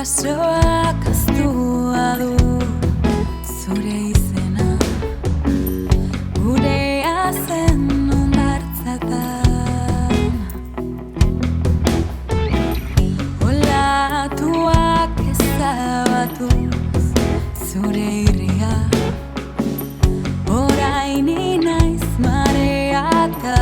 Itsasoak ahaztua du zure izena, gurea zen hondartzatan. Olatuak ezabatuz zure irria, orain naiz mareaka.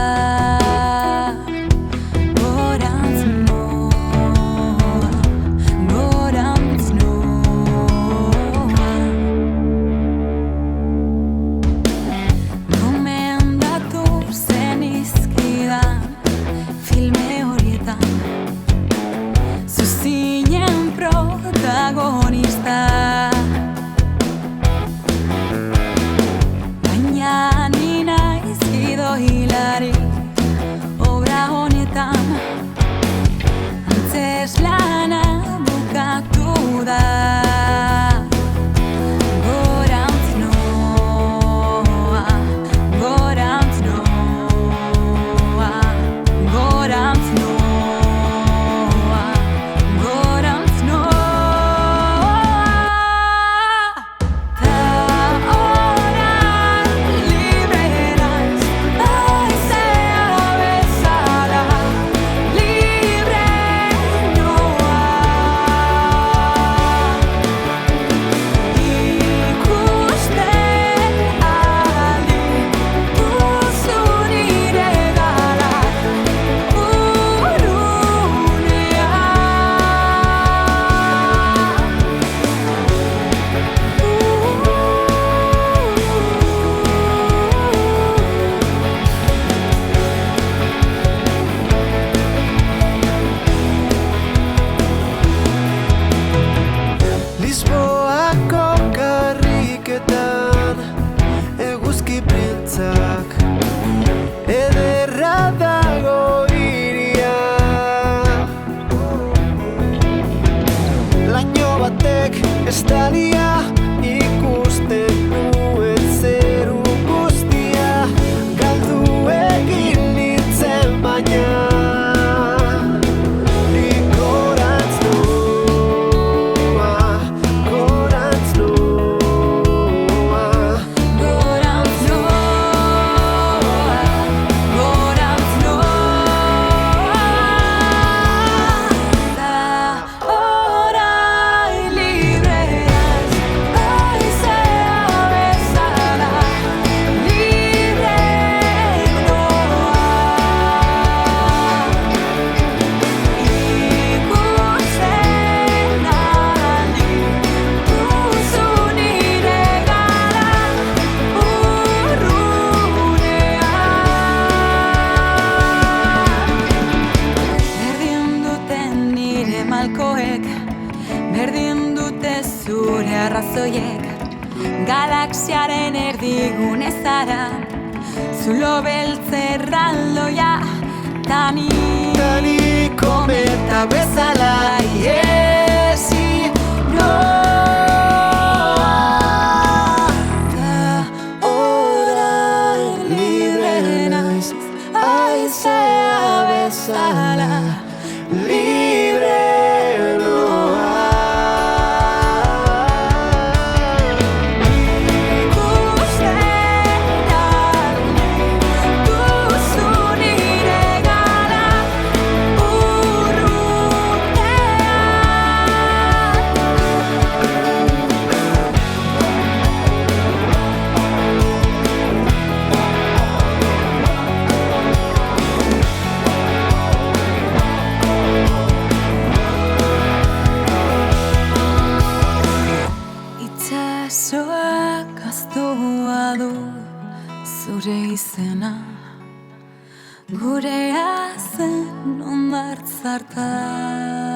Baina ni naiz gidoilari obra honetan, antzezlana bukatu da. Gorantz noa, gorantz noa, gorantz noa, gorantz noa. Lisboako karriketan eguzki printzak, ederra dago iria. Laino batek estalia ikusten nuen zeru guztia, galdu egin nintzen baina berdin dute zure arrazoiek, galaxiaren erdigune zara, zulo beltzerraldoia, tani kometa bezala iesi noa. Orain libre naiz, haizea bezala, libre. Itsasoak ahaztua du zure izena, gurea zen hondartzatan.